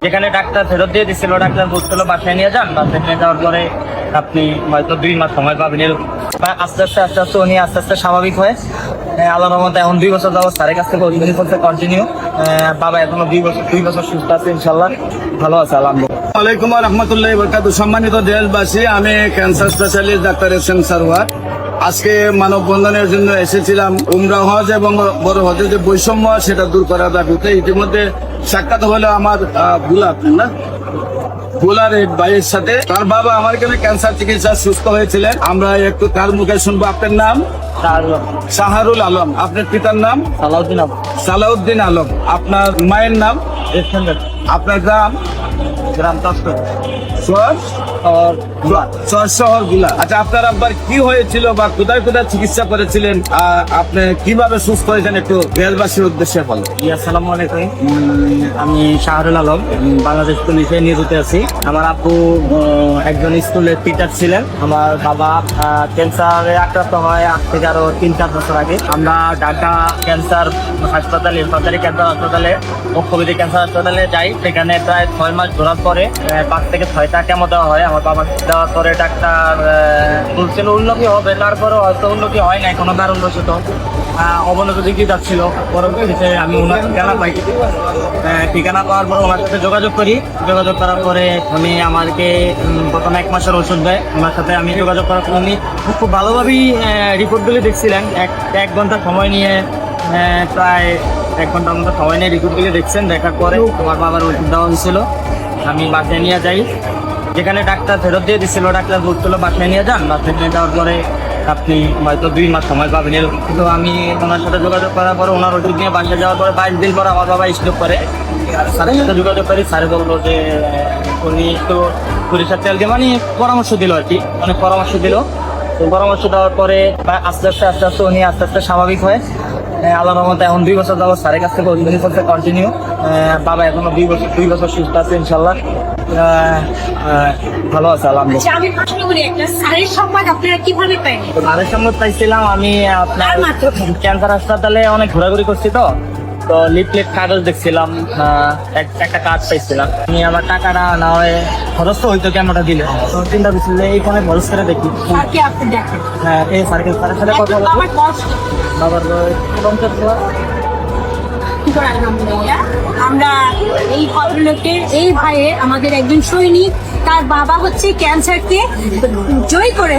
যেখানে ডাক্তার ফেরত দিয়ে দিচ্ছিল, ডাক্তার বলছিল বাসায় নিয়ে যান। বাসায় নিয়ে যাওয়ার পরে আপনি হয়তো 2 মাস সময় পাবেন। আস্তে আস্তে উনি আস্তে আস্তে স্বাভাবিক হয়ে আল্লাহর রহমতে এখন 2 বছর যাবত স্যারের কাছ থেকে ওষুধ করতে কন্টিনিউ। বাবা এখনো 2 বছর সুস্থ আছে, ইনশাল্লাহ ভালো আছে আলহামদুলিল্লাহ। ওয়ালাইকুম রহমতুল্লাহ বরকাতুহু। সম্মানিত দেশবাসী, আমি cancer specialist doctor SM. Sarwar. আজকে মানববন্ধনের জন্য এসেছিলাম উমরা হজ এবং বড় হজের যে বৈষম্য সেটা দূর করার দাবিতে। ইতিমধ্যে সাক্ষাৎ হলো আমার বুলার এক ভাইয়ের সাথে। তার বাবা আমার এখানে ক্যান্সার চিকিৎসা সুস্থ হয়েছিলেন। আমরা একটু তার মুখে শুনবো। আপনার নাম? শাহরুল আলম। আপনার পিতার নাম? সালাউদ্দিন আলম। আপনার মায়ের নাম? আপনার গ্রাম? শহর গুলা। আচ্ছা, আপনার আব্বার কি হয়েছিল বা কোথায় কোথায় চিকিৎসা করেছিলেন, আপনি কিভাবে সুস্থ হয়েছেন একটু দেশবাসীর উদ্দেশ্যে বলেন। আসসালামু আলাইকুম, আমি শাহরুল আলম, বাংলাদেশ পুলিশে নিয়োজিত আছি। আমার আব্বু একজন স্কুলের টিচার ছিলেন। আমার বাবা ক্যান্সারে আক্রান্ত হয় আজ থেকে আরো 3-4 বছর আগে। আমরা ঢাকা ক্যান্সার হাসপাতালে, সরকারি ক্যান্সার হাসপাতালে, মুখ্যবিধি ক্যান্সার হাসপাতালে যাই। সেখানে প্রায় 6 মাস ঘোরার পরে 5 থেকে 6টা কেমো দেওয়া হয়। আমার বাবা দেওয়ার পরে ডাক্তার বলছিল উন্নতি হবে, তারপরে হয়তো উন্নতি হয় না, কোনো কারণবশত অবনতি দিকে যাচ্ছিল। পরবর্তীতে আমি ওনার ঠিকানা পাই। ঠিকানা পাওয়ার পর ওনার সাথে যোগাযোগ করি। যোগাযোগ করার পরে উনি আমাকে প্রথম 1 মাসের ওষুধ দেয়। ওনার সাথে আমি যোগাযোগ করার পর উনি খুব ভালোভাবেই রিপোর্টগুলি দেখছিলেন। এক ঘন্টা সময় নিয়ে, প্রায় 1 ঘন্টার মতো সময় নিয়ে রিপোর্টগুলি দেখছেন। দেখার পরে আমার বাবার ওষুধ দেওয়া হয়েছিল। আমি বাসায় নিয়ে যাই। যেখানে ডাক্তার ফেরত দিয়ে দিচ্ছিল, ডাক্তার বলছিল বাসায় নিয়ে যান। বাসায় নিয়ে যাওয়ার পরে আপনি হয়তো 2 মাস সময় পাবেন। তো আমি ওনার সাথে যোগাযোগ করার পরে ওনার ওষুধ নিয়ে বাসায় যাওয়ার পরে 22 দিন পর আমার বাবা স্ট্রোক করে। স্যারের সাথে যোগাযোগ করি। স্যারে বললো যে উনি একটু সরিষার তেল দিয়ে পরামর্শ দিল আর কি, অনেক পরামর্শ দিল। তো পরামর্শ দেওয়ার পরে আস্তে আস্তে উনি আস্তে আস্তে স্বাভাবিক হয় আল্লাহর রহমতে এখন 2 বছর যাবত স্যারের কাছ থেকে ওষুধ করতে কন্টিনিউ। বাবা এখনো 2 বছর সুস্থ আছে, ইনশাল্লাহ ভালো আছে আলহামদুলিল্লাহ। আমি প্রশ্ন করি, একটা স্যারের সম্মান আপনারা কিভাবে পাইলেন? স্যারের সম্মান পাইছিলাম আমি আপনার ক্যান্সার হাসপাতালে অনেক ঘোরাঘুরি করছি। তো লিফলেট কাগজ দেখছিলাম, একটা কাজ পাইছিলাম। আমি আমার টাকাটা না হয় খরচ তো হইতো কেমনটা দিলে, তো চিন্তা করছিল এইখানে খরচ করে দেখি। স্যারকে আপনি দেখেন? হ্যাঁ, এই স্যারের সাথে কথা বলবো। বাবার আলহামদুলিল্লাহ, আমরা এই ভদ্রলোকের, এই ভাইয়ের, আমাদের একজন সৈনিক, তার বাবা হচ্ছে ক্যান্সারকে জয় করে